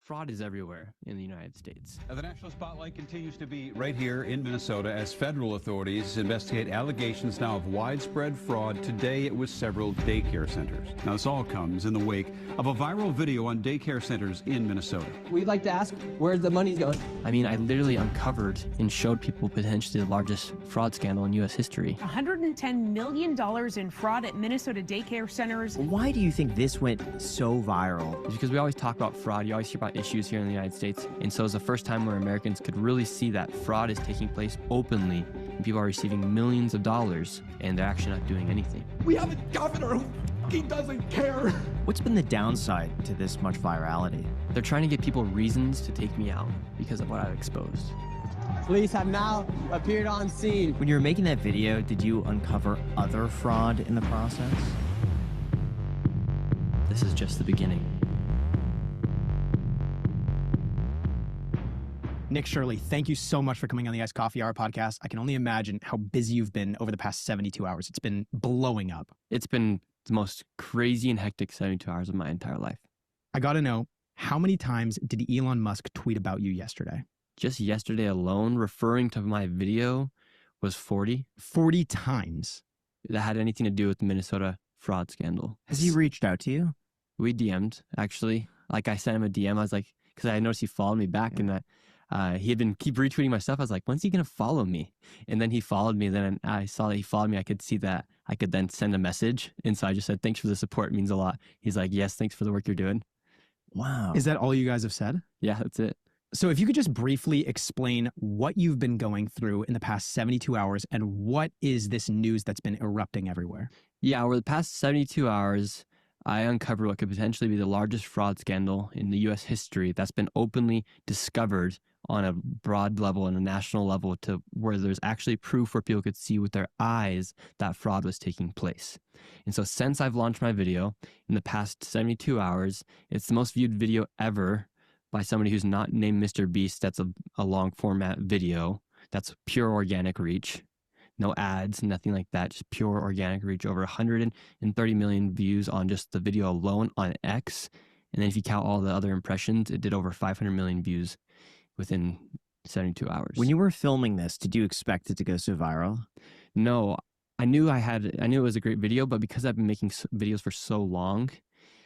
Fraud is everywhere in the United States. The national spotlight continues to be right here in Minnesota as federal authorities investigate allegations now of widespread fraud. Today it was several daycare centers. Now this all comes in the wake of a viral video on daycare centers in Minnesota. We'd like to ask where the money's going. I mean, I literally uncovered and showed people potentially the largest fraud scandal in U.S. history. $110 million in fraud at Minnesota daycare centers. Why do you think this went so viral? It's because we always talk about fraud. You always hear about issues here in the United States. And so it's the first time where Americans could really see that fraud is taking place openly and people are receiving millions of dollars and they're actually not doing anything. We have a governor who fucking doesn't care. What's been the downside to this much virality? They're trying to give people reasons to take me out because of what I've exposed. Police have now appeared on scene. When you were making that video, did you uncover other fraud in the process? This is just the beginning. Nick Shirley, thank you so much for coming on the Iced Coffee Hour podcast. I can only imagine how busy you've been over the past 72 hours. It's been blowing up. It's been the most crazy and hectic 72 hours of my entire life. I got to know, how many times did Elon Musk tweet about you yesterday? Just yesterday alone, referring to my video was 40. 40 times. That had anything to do with the Minnesota fraud scandal. Has he reached out to you? We DM'd, actually. Like, I sent him a DM. I was like, because I noticed he followed me back and that he had been keep retweeting my stuff. I was like, when's he going to follow me? And then he followed me. Then I saw that he followed me. I could see that. I could then send a message. And so I just said, thanks for the support. It means a lot. He's like, yes, thanks for the work you're doing. Wow. Is that all you guys have said? Yeah, that's it. So if you could just briefly explain what you've been going through in the past 72 hours and what is this news that's been erupting everywhere? Yeah, over the past 72 hours, I uncovered what could potentially be the largest fraud scandal in the U.S. history that's been openly discovered on a broad level and a national level to where there's actually proof where people could see with their eyes that fraud was taking place. And so since I've launched my video in the past 72 hours, it's the most viewed video ever by somebody who's not named Mr. Beast. That's a long format video. That's pure organic reach. No ads, nothing like that, just pure organic reach. Over 130 million views on just the video alone on X. And then if you count all the other impressions, it did over 500 million views within 72 hours. When you were filming this, did you expect it to go so viral? No, I knew it was a great video, but because I've been making videos for so long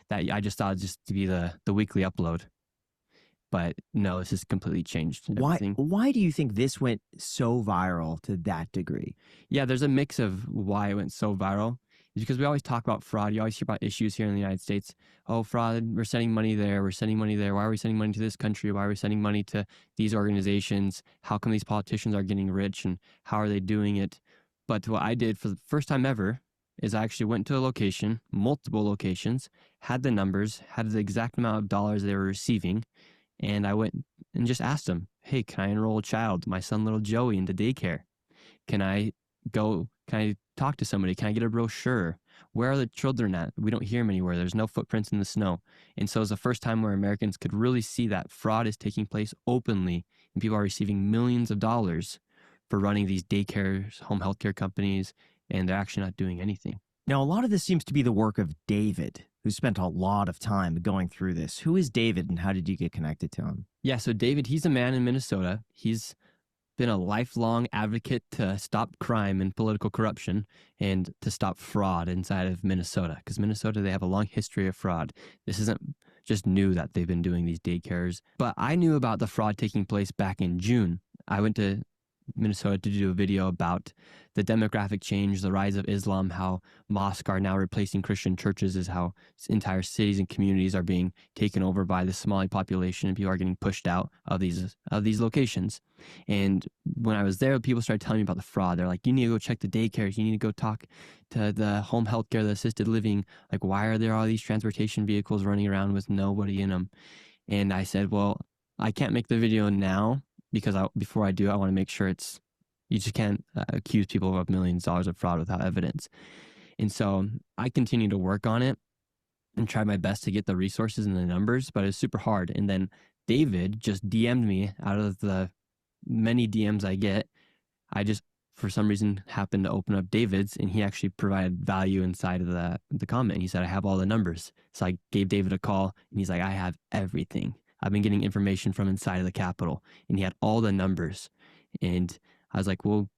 that I just thought it'd just to be the weekly upload. But no, this has completely changed everything. Why do you think this went so viral to that degree? Yeah, there's a mix of why it went so viral. It's because we always talk about fraud. You always hear about issues here in the United States. Oh, fraud, we're sending money there. We're sending money there. Why are we sending money to this country? Why are we sending money to these organizations? How come these politicians are getting rich and how are they doing it? But what I did for the first time ever is I actually went to a location, multiple locations, had the numbers, had the exact amount of dollars they were receiving. And I went and just asked them, hey, can I enroll a child, my son, little Joey, into daycare? Can I talk to somebody? Can I get a brochure? Where are the children at? We don't hear them anywhere. There's no footprints in the snow. And so it's the first time where Americans could really see that fraud is taking place openly and people are receiving millions of dollars for running these daycares, home health care companies, and they're actually not doing anything. Now, a lot of this seems to be the work of David, who spent a lot of time going through this. Who is David and how did you get connected to him? Yeah, so David, he's a man in Minnesota. He's been a lifelong advocate to stop crime and political corruption and to stop fraud inside of Minnesota. Because Minnesota, they have a long history of fraud. This isn't just new that they've been doing these daycares. But I knew about the fraud taking place back in June. I went to Minnesota to do a video about the demographic change, the rise of Islam, how mosques are now replacing Christian churches, is how entire cities and communities are being taken over by the Somali population and people are getting pushed out of these locations. And when I was there, people started telling me about the fraud. They're like, you need to go check the daycares. You need to go talk to the home health care, the assisted living. Like, why are there all these transportation vehicles running around with nobody in them? And I said, well, I can't make the video now, because before I do, I want to make sure you just can't accuse people of millions of dollars of fraud without evidence. And so I continue to work on it and try my best to get the resources and the numbers, but it's super hard. And then David just DM'd me out of the many DMs I get. I just, for some reason, happened to open up David's, and he actually provided value inside of the comment. He said, I have all the numbers. So I gave David a call, and he's like, I have everything. I've been getting information from inside of the Capitol. And he had all the numbers. And I was like, well,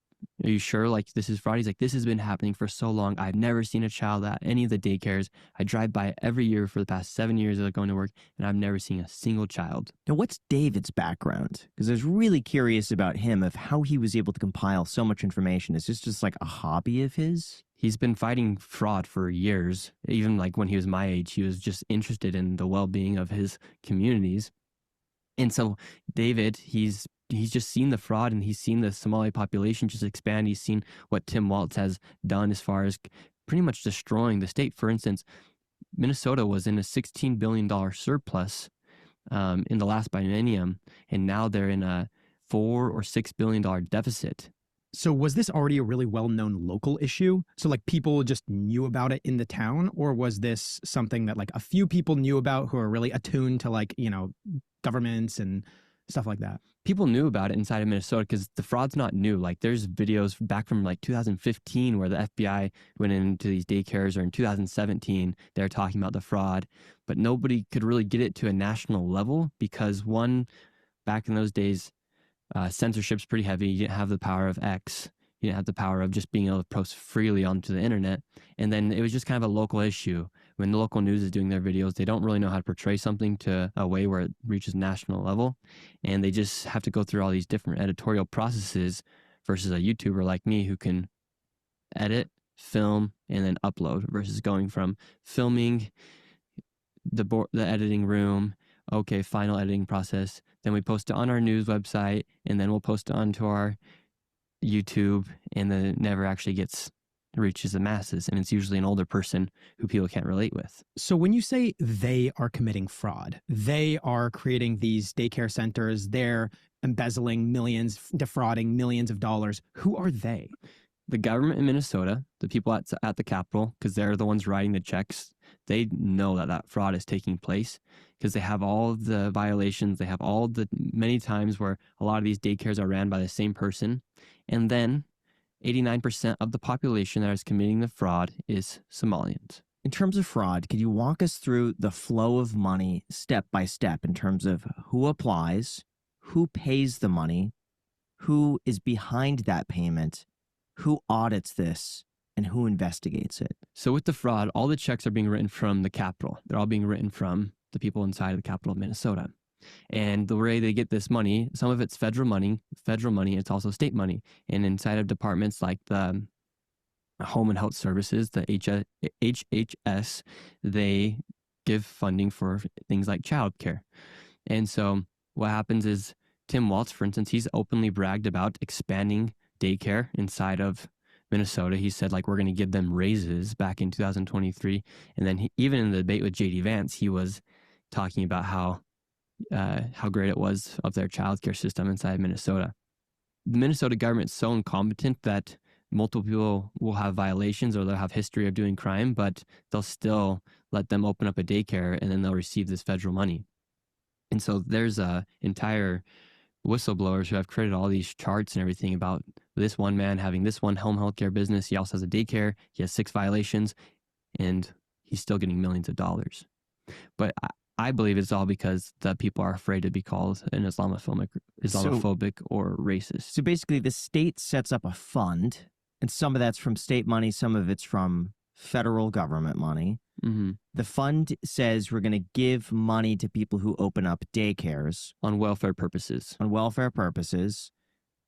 are you sure like this is fraud? He's like, this has been happening for so long. I've never seen a child at any of the daycares. I drive by every year for the past 7 years of going to work, and I've never seen a single child. Now, what's David's background? Because I was really curious about him, of how he was able to compile so much information. Is this just like a hobby of his? He's been fighting fraud for years. Even like when he was my age, he was just interested in the well-being of his communities. And so David, he's just seen the fraud, and he's seen the Somali population just expand. He's seen what Tim Walz has done as far as pretty much destroying the state. For instance, Minnesota was in a $16 billion surplus in the last biennium, and now they're in a $4 or $6 billion deficit. So was this already a really well-known local issue? So like people just knew about it in the town, or was this something that like a few people knew about who are really attuned to like, you know, governments and stuff like that? People knew about it inside of Minnesota because the fraud's not new. Like there's videos back from like 2015 where the FBI went into these daycares, or in 2017, they're talking about the fraud, but nobody could really get it to a national level because one, back in those days, censorship's pretty heavy. You didn't have the power of X. You didn't have the power of just being able to post freely onto the internet. And then it was just kind of a local issue. When the local news is doing their videos, they don't really know how to portray something to a way where it reaches national level. And they just have to go through all these different editorial processes versus a YouTuber like me who can edit, film, and then upload, versus going from filming the editing room, okay, final editing process, then we post it on our news website, and then we'll post it onto our YouTube, and then it never actually reaches the masses. And it's usually an older person who people can't relate with. So when you say they are committing fraud, they are creating these daycare centers, they're embezzling millions, defrauding millions of dollars. Who are they? The government in Minnesota, the people at the Capitol, because they're the ones writing the checks, they know that fraud is taking place because they have all of the violations. They have all the many times where a lot of these daycares are ran by the same person. And then 89% of the population that is committing the fraud is Somalians. In terms of fraud, could you walk us through the flow of money step by step in terms of who applies, who pays the money, who is behind that payment, who audits this, and who investigates it? So with the fraud, all the checks are being written from the Capitol. They're all being written from the people inside of the Capitol of Minnesota. And the way they get this money, some of it's federal money, it's also state money. And inside of departments like the Home and Health Services, the HHS, they give funding for things like childcare. And so what happens is Tim Walz, for instance, he's openly bragged about expanding daycare inside of Minnesota. He said, like, we're going to give them raises back in 2023. And then even in the debate with J.D. Vance, he was talking about how great it was of their childcare system inside Minnesota. The Minnesota government is so incompetent that multiple people will have violations or they'll have history of doing crime, but they'll still let them open up a daycare and then they'll receive this federal money. And so there's entire whistleblowers who have created all these charts and everything about this one man having this one home healthcare business. He also has a daycare. He has 6 violations, and he's still getting millions of dollars. But I believe it's all because the people are afraid to be called an Islamophobic or racist. So basically, the state sets up a fund, and some of that's from state money, some of it's from federal government money. Mm-hmm. The fund says we're going to give money to people who open up daycares. On welfare purposes. On welfare purposes.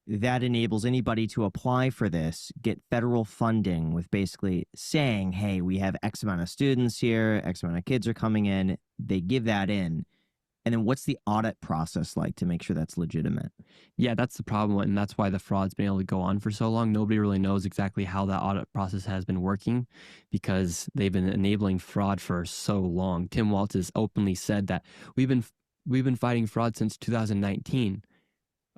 That enables anybody to apply for this, get federal funding with basically saying, hey, we have X amount of students here, X amount of kids are coming in. They give that in. And then what's the audit process like to make sure that's legitimate? Yeah, that's the problem. And that's why the fraud's been able to go on for so long. Nobody really knows exactly how that audit process has been working because they've been enabling fraud for so long. Tim Walz has openly said that we've been fighting fraud since 2019.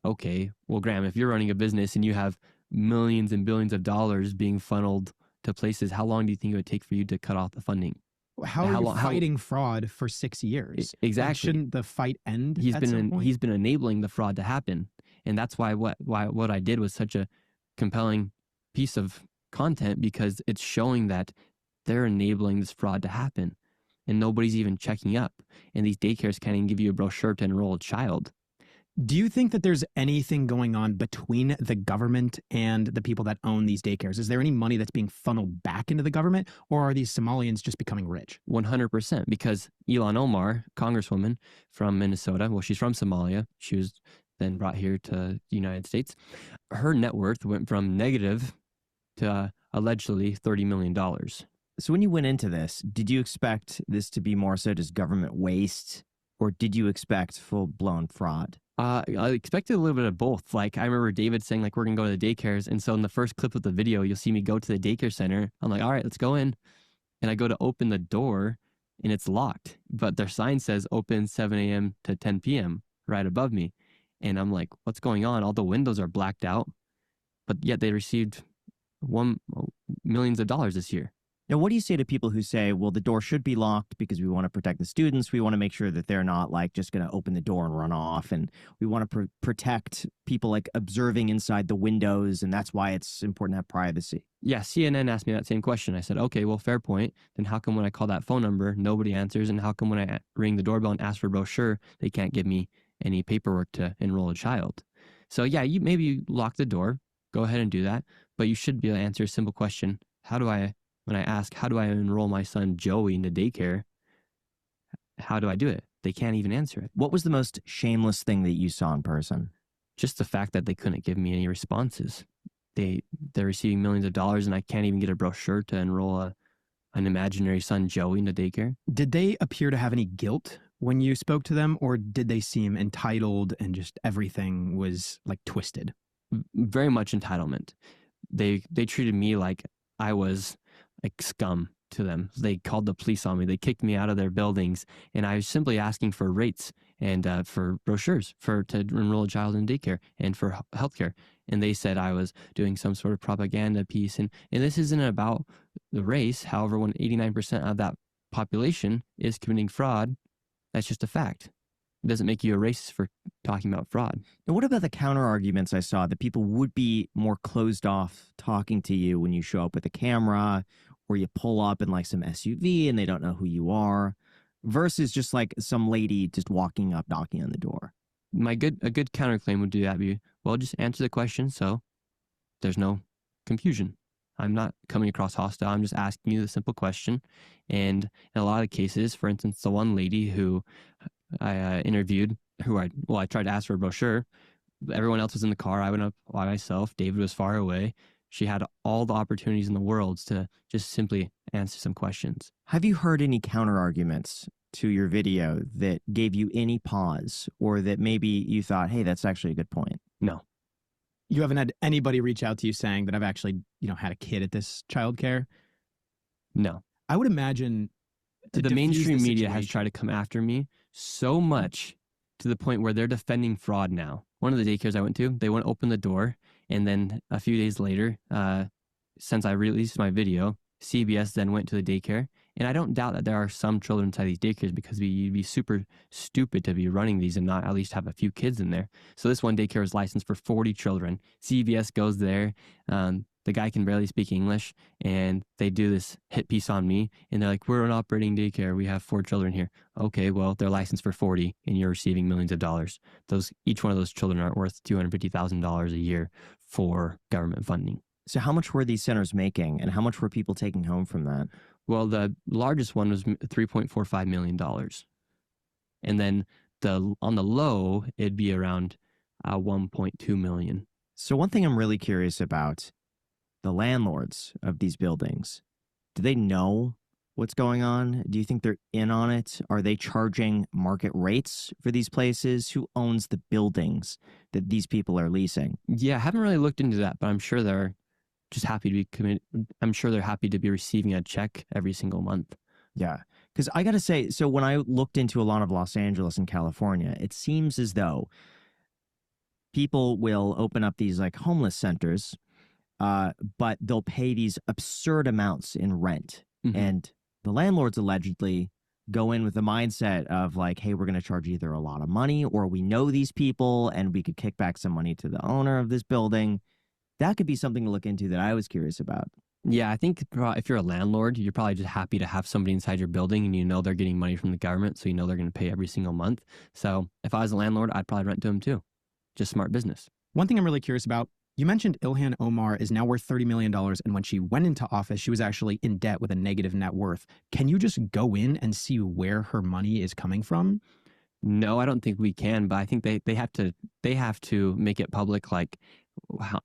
Okay, well, Graham, if you're running a business and you have millions and billions of dollars being funneled to places, how long do you think it would take for you to cut off the funding? How are you fighting fraud for 6 years? Exactly. Like, shouldn't the fight end? He's been enabling the fraud to happen, and that's why what I did was such a compelling piece of content, because it's showing that they're enabling this fraud to happen. and nobody's even checking up. And these daycares can't even give you a brochure to enroll a child. Do you think that there's anything going on between the government and the people that own these daycares? Is there any money that's being funneled back into the government, or are these Somalians just becoming rich? 100%, because Elon Omar, congresswoman from Minnesota, well, she's from Somalia. She was then brought here to the United States. Her net worth went from negative to allegedly $30 million. So when you went into this, did you expect this to be more so just government waste, or did you expect full-blown fraud? I expected a little bit of both. Like, I remember David saying, like, we're going to go to the daycares. And so in the first clip of the video, you'll see me go to the daycare center. I'm like, all right, let's go in. And I go to open the door and it's locked. But their sign says open 7 a.m. to 10 p.m. right above me. And I'm like, what's going on? All the windows are blacked out. But yet they received millions of dollars this year. Now, what do you say to people who say, well, the door should be locked because we want to protect the students. We want to make sure that they're not like just going to open the door and run off. And we want to protect people like observing inside the windows. And that's why it's important to have privacy. Yeah, CNN asked me that same question. I said, okay, well, fair point. Then how come when I call that phone number, nobody answers? And how come when I ring the doorbell and ask for a brochure, they can't give me any paperwork to enroll a child? So yeah, you maybe lock the door. Go ahead and do that. But you should be able to answer a simple question. When I ask, how do I enroll my son Joey into daycare? How do I do it? They can't even answer it. What was the most shameless thing that you saw in person? Just the fact that they couldn't give me any responses. They're receiving millions of dollars and I can't even get a brochure to enroll an imaginary son Joey into daycare. Did they appear to have any guilt when you spoke to them, or did they seem entitled and just everything was like twisted? Very much entitlement. They treated me like I was like scum to them. They called the police on me. They kicked me out of their buildings, and I was simply asking for rates and for brochures to enroll a child in daycare and for healthcare. And they said I was doing some sort of propaganda piece. And this isn't about the race. However, when 89% of that population is committing fraud, that's just a fact. It doesn't make you a racist for talking about fraud. And what about the counter arguments I saw that people would be more closed off talking to you when you show up with a camera, or you pull up in like some SUV and they don't know who you are, versus just like some lady just walking up, knocking on the door? A good counterclaim would do that be, well, just answer the question so there's no confusion. I'm not coming across hostile. I'm just asking you the simple question. And in a lot of cases, for instance, the one lady who I interviewed, I tried to ask for a brochure. Everyone else was in the car. I went up by myself. David was far away. She had all the opportunities in the world to just simply answer some questions. Have you heard any counter arguments to your video that gave you any pause, or that maybe you thought, hey, that's actually a good point? No. You haven't had anybody reach out to you saying that I've actually, had a kid at this childcare? No. I would imagine the mainstream media has tried to come after me so much to the point where they're defending fraud now. One of the daycares I went to, they wouldn't open the door. And then a few days later, since I released my video, CBS then went to the daycare. And I don't doubt that there are some children inside these daycares, because you'd be super stupid to be running these and not at least have a few kids in there. So this one daycare is licensed for 40 children. CBS goes there. The guy can barely speak English, and they do this hit piece on me. And they're like, we're an operating daycare. We have 4 children here. Okay, well, they're licensed for 40 and you're receiving millions of dollars. Each one of those children are worth $250,000 a year for government funding. So how much were these centers making, and how much were people taking home from that? Well, the largest one was $3.45 million. And then on the low, it'd be around 1.2 million. So one thing I'm really curious about, the landlords of these buildings, do they know what's going on? Do you think they're in on it? Are they charging market rates for these places? Who owns the buildings that these people are leasing? Yeah, I haven't really looked into that, but I'm sure they're just happy to be I'm sure they're happy to be receiving a check every single month. Yeah, because I got to say, so when I looked into a lot of Los Angeles and California, it seems as though people will open up these like homeless centers, but they'll pay these absurd amounts in rent. Mm-hmm. And the landlords allegedly go in with the mindset of like, hey, we're going to charge either a lot of money, or we know these people and we could kick back some money to the owner of this building. That could be something to look into that I was curious about. Yeah, I think if you're a landlord, you're probably just happy to have somebody inside your building and you know they're getting money from the government, so you know they're going to pay every single month. So if I was a landlord, I'd probably rent to them too. Just smart business. One thing I'm really curious about, you mentioned Ilhan Omar is now worth $30 million, and when she went into office, she was actually in debt with a negative net worth. Can you just go in and see where her money is coming from? No, I don't think we can, but I think they have to make it public. Like,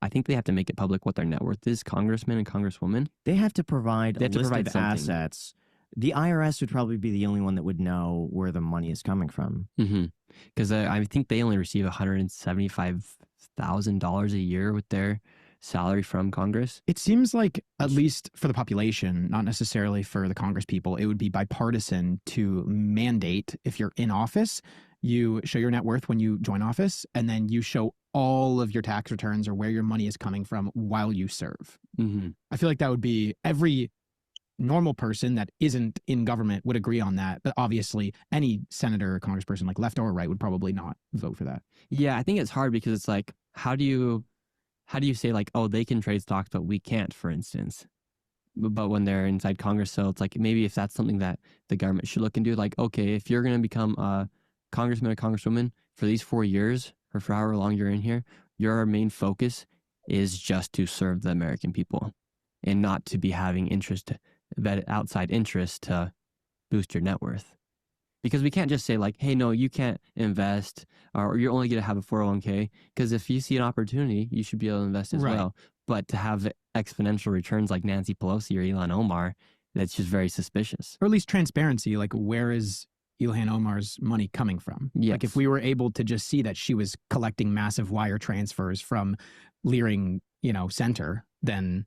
I think they have to make it public what their net worth is. Congressmen and congresswomen. They have to provide They have a to list provide of something. assets. The IRS would probably be the only one that would know where the money is coming from. Because I think they only receive $175,000 a year with their salary from Congress. It seems like, at least for the population, not necessarily for the Congress people, it would be bipartisan to mandate, if you're in office, you show your net worth when you join office, and then you show all of your tax returns or where your money is coming from while you serve. I feel like that would be every normal person that isn't in government would agree on that. But obviously, any senator or congressperson, like left or right, would probably not vote for that. Yeah, I think it's hard because it's like, how do you say like, oh, they can trade stocks, but we can't, for instance? But when they're inside Congress, so it's like maybe if that's something that the government should look into, like, okay, if you're going to become a congressman or congresswoman for these 4 years or for however long you're in here, your main focus is just to serve the American people and not to be having outside interest to boost your net worth. Because we can't just say like, hey, no, you can't invest or you're only going to have a 401k. Because if you see an opportunity, you should be able to invest as well. But to have exponential returns like Nancy Pelosi or Elon Omar, that's just very suspicious. Or at least transparency, like where is Ilhan Omar's money coming from? Yes. Like if we were able to just see that she was collecting massive wire transfers from Leering, center, then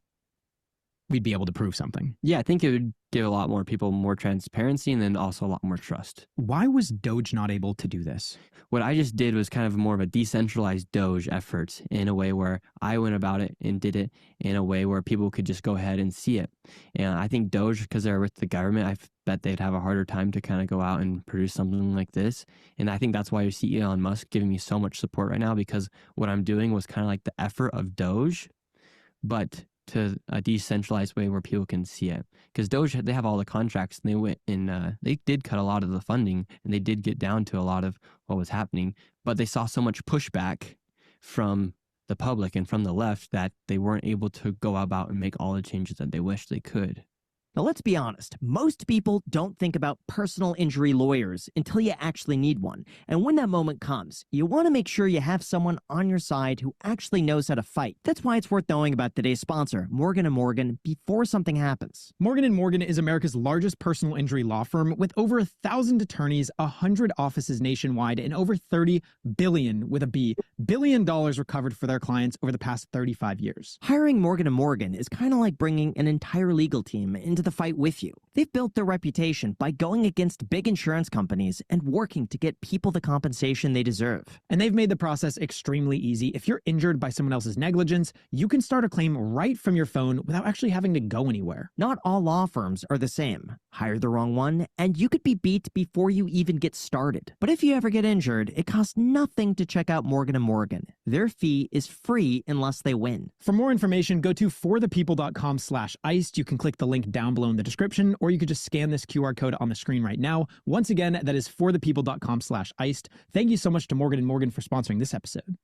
we'd be able to prove something. Yeah, I think it would give a lot more people more transparency and then also a lot more trust. Why was DOGE not able to do this? What I just did was kind of more of a decentralized DOGE effort in a way where I went about it and did it in a way where people could just go ahead and see it. And I think DOGE, because they're with the government, I bet they'd have a harder time to kind of go out and produce something like this. And I think that's why you see Elon Musk giving me so much support right now, because what I'm doing was kind of like the effort of DOGE, but to a decentralized way where people can see it. Because DOGE, they have all the contracts, and they went and they did cut a lot of the funding, and they did get down to a lot of what was happening. But they saw so much pushback from the public and from the left that they weren't able to go about and make all the changes that they wished they could. Now, let's be honest. Most people don't think about personal injury lawyers until you actually need one. And when that moment comes, you want to make sure you have someone on your side who actually knows how to fight. That's why it's worth knowing about today's sponsor, Morgan & Morgan, before something happens. Morgan & Morgan is America's largest personal injury law firm with over 1,000 attorneys, 100 offices nationwide, and over $30 billion, with a B, billion dollars recovered for their clients over the past 35 years. Hiring Morgan & Morgan is kind of like bringing an entire legal team into the fight with you. They've built their reputation by going against big insurance companies and working to get people the compensation they deserve. And they've made the process extremely easy. If you're injured by someone else's negligence, you can start a claim right from your phone without actually having to go anywhere. Not all law firms are the same. Hire the wrong one, and you could be beat before you even get started. But if you ever get injured, it costs nothing to check out Morgan & Morgan. Their fee is free unless they win. For more information, go to forthepeople.com/iced. You can click the link down below in the description, or you could just scan this QR code on the screen right now. Once again, that is forthepeople.com/iced. Thank you so much to Morgan & Morgan for sponsoring this episode.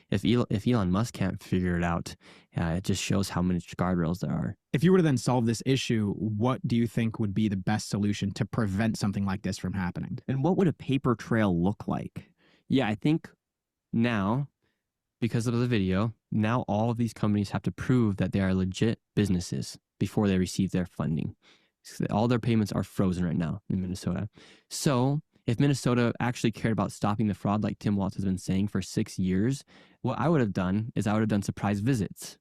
If Elon Musk can't figure it out, it just shows how many guardrails there are. If you were to then solve this issue, what do you think would be the best solution to prevent something like this from happening? And what would a paper trail look like? Yeah, I think now, because of the video, now all of these companies have to prove that they are legit businesses before they receive their funding. All their payments are frozen right now in Minnesota. So if Minnesota actually cared about stopping the fraud, like Tim Walz has been saying for 6 years, what I would have done is I would have done surprise visits.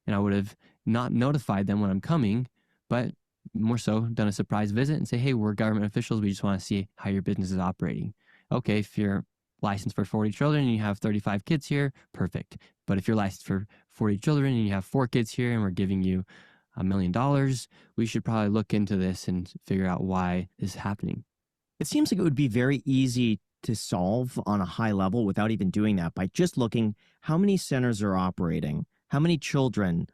And I would have not notified them when I'm coming, but more so done a surprise visit and say, hey, we're government officials. We just want to see how your business is operating. Okay, if you're licensed for 40 children and you have 35 kids here, perfect. But if you're licensed for 40 children and you have 4 kids here and we're giving you $1 million. We should probably look into this and figure out why this is happening. It seems like it would be very easy to solve on a high level without even doing that by just looking how many centers are operating, how many children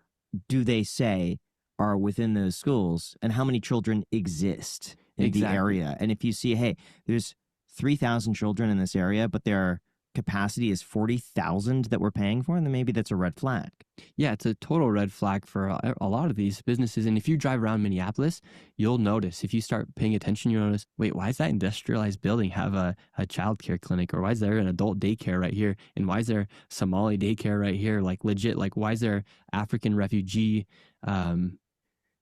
do they say are within those schools, and how many children exist in the area. And if you see, hey, there's 3,000 children in this area, but their capacity is 40,000 that we're paying for, then maybe that's a red flag. Yeah, it's a total red flag for a lot of these businesses. And if you drive around Minneapolis, you'll notice, if you start paying attention, you'll notice, wait, why does that industrialized building have a child care clinic? Or why is there an adult daycare right here? And why is there Somali daycare right here? Like legit, like why is there African refugee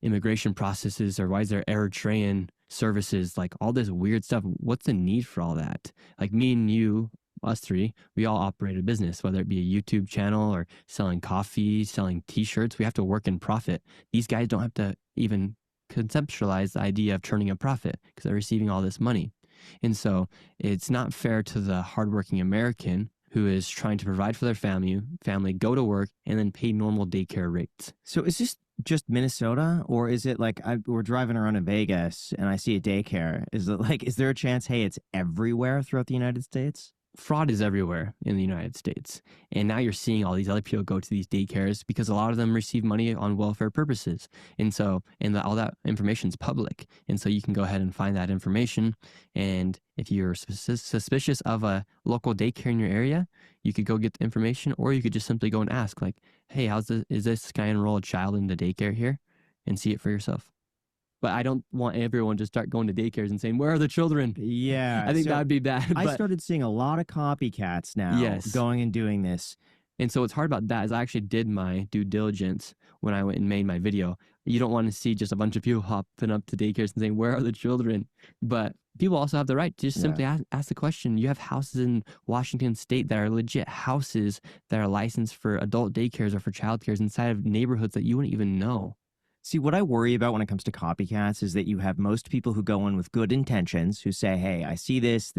immigration processes? Or why is there Eritrean services? Like all this weird stuff. What's the need for all that? Like me and you, us three, we all operate a business, whether it be a YouTube channel or selling coffee, selling t-shirts. We have to work and profit. These guys don't have to even conceptualize the idea of turning a profit because they're receiving all this money. And so it's not fair to the hardworking American who is trying to provide for their family, go to work, and then pay normal daycare rates. So is this just Minnesota, or is it like we're driving around in Vegas and I see a daycare? Is it like, is there a chance, hey, it's everywhere throughout the United States? Fraud is everywhere in the United States. And now you're seeing all these other people go to these daycares because a lot of them receive money on welfare purposes. And so, all that information is public. And so you can go ahead and find that information. And if you're suspicious of a local daycare in your area, you could go get the information, or you could just simply go and ask like, hey, is this guy enroll a child in the daycare here, and see it for yourself. But I don't want everyone to start going to daycares and saying, where are the children? Yeah. I think that would be bad. I started seeing a lot of copycats now going and doing this. And so what's hard about that is I actually did my due diligence when I went and made my video. You don't want to see just a bunch of people hopping up to daycares and saying, where are the children? But people also have the right to just simply ask the question. You have houses in Washington State that are legit houses that are licensed for adult daycares or for childcares inside of neighborhoods that you wouldn't even know. See, what I worry about when it comes to copycats is that you have most people who go in with good intentions, who say, hey, I see this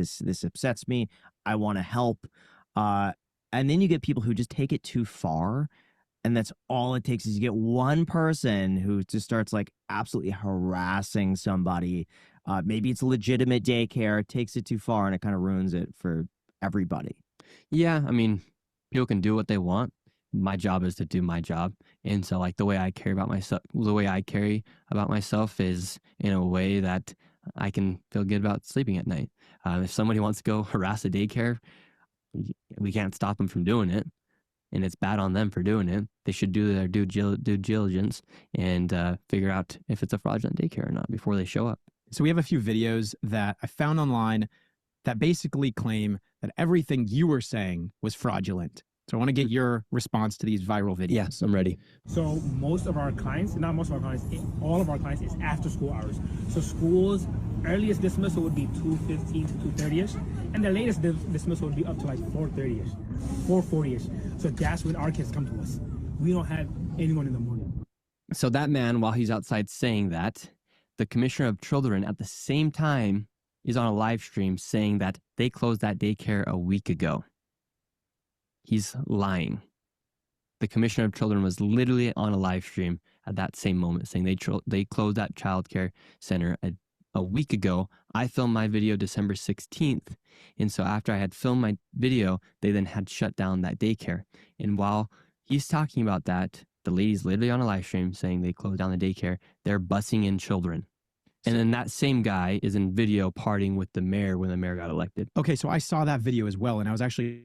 upsets me, I want to help. And then you get people who just take it too far. And that's all it takes is you get one person who just starts like absolutely harassing somebody. Maybe it's a legitimate daycare, takes it too far, and it kind of ruins it for everybody. Yeah, I mean, people can do what they want. My job is to do my job. And so like the way I carry about myself is in a way that I can feel good about sleeping at night. If somebody wants to go harass a daycare, we can't stop them from doing it. And it's bad on them for doing it. They should do their due diligence and figure out if it's a fraudulent daycare or not before they show up. So we have a few videos that I found online that basically claim that everything you were saying was fraudulent. So I want to get your response to these viral videos. Yes, I'm ready. So most of our clients, not most of our clients, all of our clients is after school hours. So schools earliest dismissal would be 2:15 to 2:30ish, and the latest dismissal would be up to like 4:30ish, 4:40ish. So that's when our kids come to us. We don't have anyone in the morning. So that man, while he's outside saying that, the commissioner of children at the same time is on a live stream saying that they closed that daycare a week ago. He's lying. The commissioner of children was literally on a live stream at that same moment saying they closed that child care center a week ago. I filmed my video December 16th. And so after I had filmed my video, they then had shut down that daycare. And while he's talking about that, the lady's literally on a live stream saying they closed down the daycare. They're busing in children. And then that same guy is in video partying with the mayor when the mayor got elected. Okay, so I saw that video as well, and I was actually...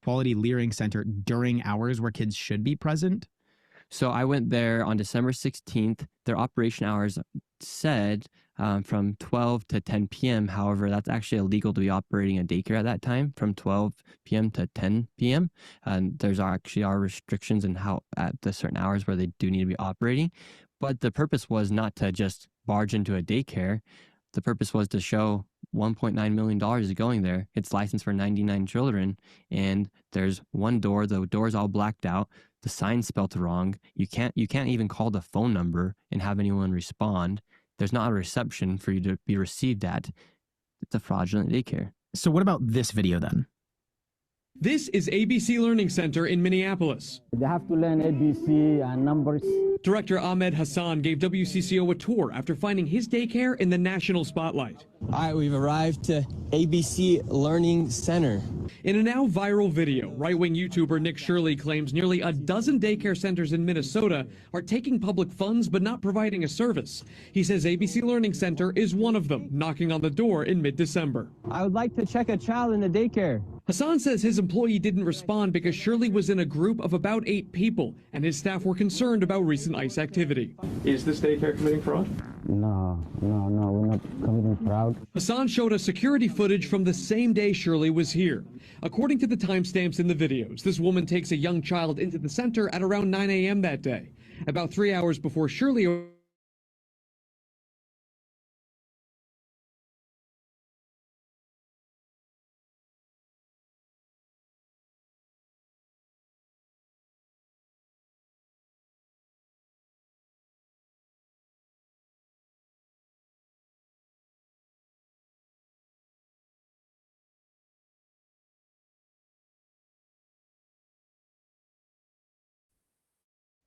Quality Learning Center during hours where kids should be present. So I went there on December 16th. Their operation hours said from 12 to 10 p.m. However, that's actually illegal to be operating a daycare at that time from 12 p.m. to 10 p.m. And there's actually restrictions in how at the certain hours where they do need to be operating. But the purpose was not to just barge into a daycare. The purpose was to show $1.9 million is going there. It's licensed for 99 children, and there's one door. The door's all blacked out. The sign's spelled wrong. You can't even call the phone number and have anyone respond. There's not a reception for you to be received at. It's a fraudulent daycare. So what about this video then? This is ABC Learning Center in Minneapolis. They have to learn ABC and numbers. Director Ahmed Hassan gave WCCO a tour after finding his daycare in the national spotlight. All right, we've arrived to ABC Learning Center. In a now viral video, right-wing YouTuber Nick Shirley claims nearly a dozen daycare centers in Minnesota are taking public funds but not providing a service. He says ABC Learning Center is one of them, knocking on the door in mid-December. I would like to check a child in the daycare. Hassan says his employee didn't respond because Shirley was in a group of about 8 people, and his staff were concerned about recent ICE activity. Is this daycare committing fraud? No, we're not committing fraud. Hassan showed us security footage from the same day Shirley was here. According to the timestamps in the videos, this woman takes a young child into the center at around 9 a.m. that day. About 3 hours before Shirley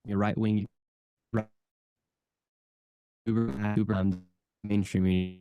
Your right-wing mainstream